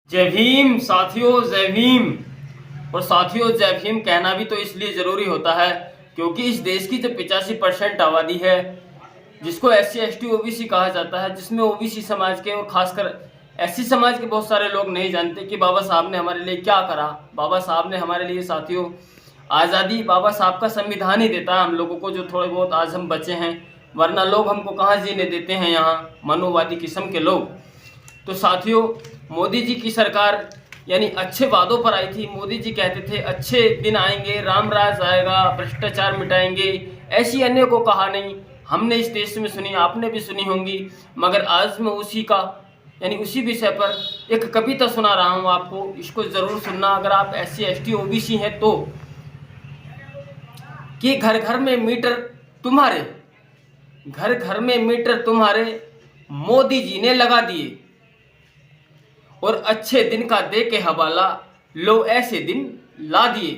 जय भीम साथियों, जय भीम। और साथियों, जय भीम कहना भी तो इसलिए ज़रूरी होता है क्योंकि इस देश की जो 85% आबादी है, जिसको SC ST OBC कहा जाता है, जिसमें OBC समाज के और खासकर SC समाज के बहुत सारे लोग नहीं जानते कि बाबा साहब ने हमारे लिए क्या करा। बाबा साहब ने हमारे लिए साथियों आज़ादी, बाबा साहब का संविधान ही देता है हम लोगों को, जो थोड़े बहुत आज हम बचे हैं, वरना लोग हमको कहाँ जीने देते हैं यहाँ, मनुवादी किस्म के लोग। तो साथियों, मोदी जी की सरकार यानी अच्छे वादों पर आई थी। मोदी जी कहते थे अच्छे दिन आएंगे, राम राज आएगा, भ्रष्टाचार मिटाएंगे, ऐसी अन्य को कहा नहीं। हमने इस देश में सुनी, आपने भी सुनी होंगी। मगर आज मैं उसी का यानी उसी विषय पर एक कविता सुना रहा हूँ आपको, इसको ज़रूर सुनना अगर आप SC ST OBC हैं तो। कि घर घर में मीटर तुम्हारे, घर घर में मीटर तुम्हारे, मोदी जी ने लगा दिए, और अच्छे दिन का दे के हवाला, लो ऐसे दिन ला दिए।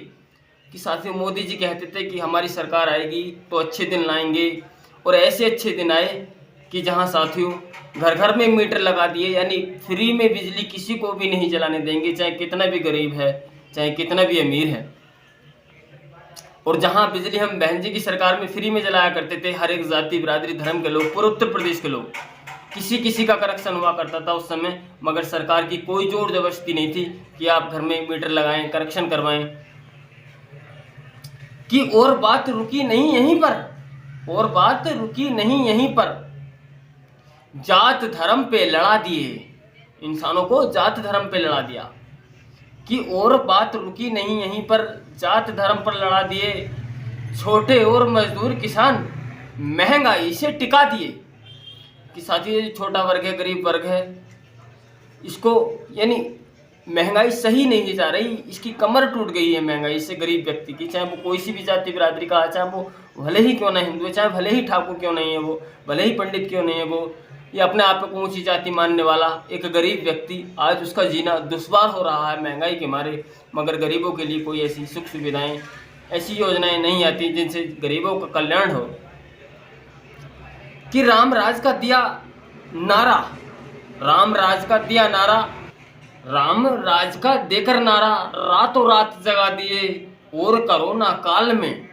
कि साथियों, मोदी जी कहते थे कि हमारी सरकार आएगी तो अच्छे दिन लाएंगे, और ऐसे अच्छे दिन आए कि जहां साथियों घर घर में मीटर लगा दिए, यानी फ्री में बिजली किसी को भी नहीं जलाने देंगे, चाहे कितना भी गरीब है, चाहे कितना भी अमीर है। और जहां बिजली हम बहन जी की सरकार में फ्री में जलाया करते थे, हर एक जाति बिरादरी धर्म के लोग, पूरे उत्तर प्रदेश के लोग, किसी का कनेक्शन हुआ करता था उस समय, मगर सरकार की कोई जोर जबरदस्ती नहीं थी कि आप घर में मीटर लगाएं, कनेक्शन करवाएं। कि और बात रुकी नहीं यहीं पर, और बात रुकी नहीं यहीं पर, जात धर्म पे लड़ा दिए, इंसानों को जात धर्म पे लड़ा दिया। कि और बात रुकी नहीं यहीं पर, जात धर्म पर लड़ा दिए, छोटे और मजदूर किसान महंगाई से टिका दिए। कि साथियों, ये छोटा वर्ग है, गरीब वर्ग है, इसको यानी महंगाई सही नहीं जा रही, इसकी कमर टूट गई है महंगाई से गरीब व्यक्ति की, चाहे वो कोई सी भी जाति बिरादरी का, चाहे वो भले ही क्यों ना हिंदू है, चाहे भले ही ठाकुर क्यों नहीं है वो, भले ही पंडित क्यों नहीं है वो, ये अपने आप को ऊंची जाति मानने वाला एक गरीब व्यक्ति, आज उसका जीना दुश्वार हो रहा है महंगाई के मारे। मगर गरीबों के लिए कोई ऐसी सुख सुविधाएं, ऐसी योजनाएं नहीं आती जिनसे गरीबों का कल्याण हो। कि राम राज का दिया नारा, राम राज का दिया नारा, राम राज का देकर नारा, रातों रात जगा दिए, और कोरोना काल में,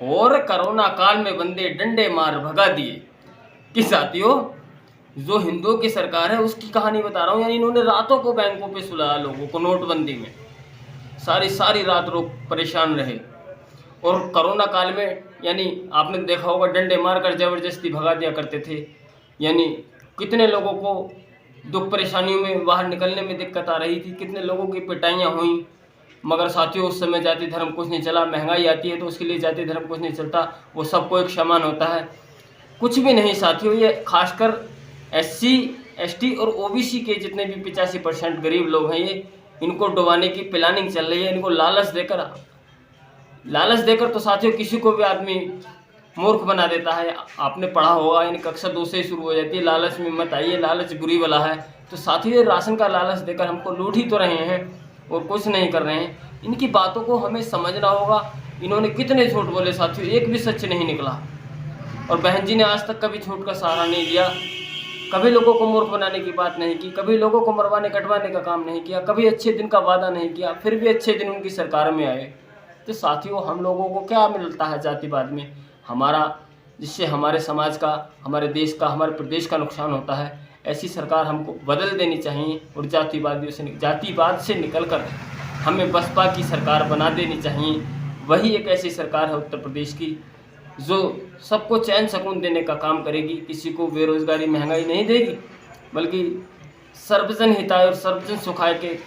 और कोरोना काल में बंदे डंडे मार भगा दिए। कि साथियों, जो हिंदुओं की सरकार है उसकी कहानी बता रहा हूँ, यानी इन्होंने रातों को बैंकों पे सुलाया लोगों को, नोटबंदी में सारी रात लोग परेशान रहे। और कोरोना काल में यानी आपने देखा होगा, डंडे मारकर जबरदस्ती भगा दिया करते थे, यानी कितने लोगों को दुख परेशानियों में बाहर निकलने में दिक्कत आ रही थी, कितने लोगों की पिटाइयाँ हुई। मगर साथियों, उस समय जाति धर्म कुछ नहीं चला। महंगाई आती है तो उसके लिए जाति धर्म कुछ नहीं चलता, वो सबको एक समान होता है, कुछ भी नहीं साथियों। ये खासकर SC ST और OBC के जितने भी 85% गरीब लोग हैं, ये इनको डुबाने की प्लानिंग चल रही है, इनको लालच देकर तो साथियों किसी को भी आदमी मूर्ख बना देता है। आपने पढ़ा होगा, यानी कक्षा 2 से शुरू हो जाती है, लालच में मत आइए, लालच बुरी वाला है। तो साथियों, राशन का लालच देकर हमको लूट ही तो रहे हैं और कुछ नहीं कर रहे हैं। इनकी बातों को हमें समझना होगा। इन्होंने कितने झूठ बोले साथियों, एक भी सच नहीं निकला। और बहन जी ने आज तक कभी झूठ का सहारा नहीं दिया, कभी लोगों को मूर्ख बनाने की बात नहीं की, कभी लोगों को मरवाने कटवाने का काम नहीं किया, कभी अच्छे दिन का वादा नहीं किया, फिर भी अच्छे दिन उनकी सरकार में आए। तो साथियों, हम लोगों को क्या मिलता है जातिवाद में? हमारा, जिससे हमारे समाज का, हमारे देश का, हमारे प्रदेश का नुकसान होता है। ऐसी सरकार हमको बदल देनी चाहिए और जातिवाद से निकलकर हमें बसपा की सरकार बना देनी चाहिए। वही एक ऐसी सरकार है उत्तर प्रदेश की जो सबको चैन सुकून देने का काम करेगी, किसी को बेरोजगारी महंगाई नहीं देगी, बल्कि सर्वजन हिताय और सर्वजन सुखाय के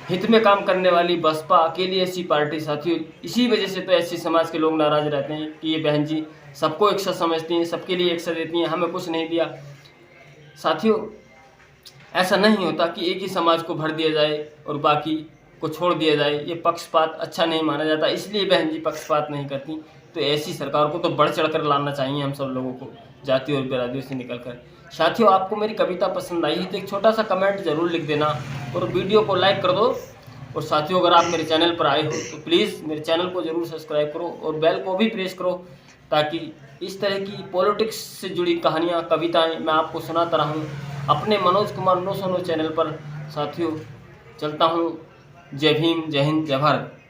हित में काम करने वाली बसपा अकेली ऐसी पार्टी साथियों। इसी वजह से तो ऐसी समाज के लोग नाराज रहते हैं कि ये बहन जी सबको एक सा समझती हैं, सबके लिए एक सा देती हैं, हमें कुछ नहीं दिया। साथियों, ऐसा नहीं होता कि एक ही समाज को भर दिया जाए और बाकी को छोड़ दिया जाए, ये पक्षपात अच्छा नहीं माना जाता, इसलिए बहन जी पक्षपात नहीं करती। तो ऐसी सरकार को तो बढ़ चढ़ कर लाना चाहिए हम सब लोगों को, जाति और बिरादरियों से निकलकर। साथियों, आपको मेरी कविता पसंद आई है तो एक छोटा सा कमेंट जरूर लिख देना और वीडियो को लाइक कर दो। और साथियों, अगर आप मेरे चैनल पर आए हो तो प्लीज़ मेरे चैनल को जरूर सब्सक्राइब करो और बेल को भी प्रेस करो, ताकि इस तरह की पॉलिटिक्स से जुड़ी कहानियाँ, कविताएँ मैं आपको सुनाता रहूँ अपने मनोज कुमार 909 चैनल पर। साथियों चलता हूँ। जय भीम, जय हिंद, जय भारत।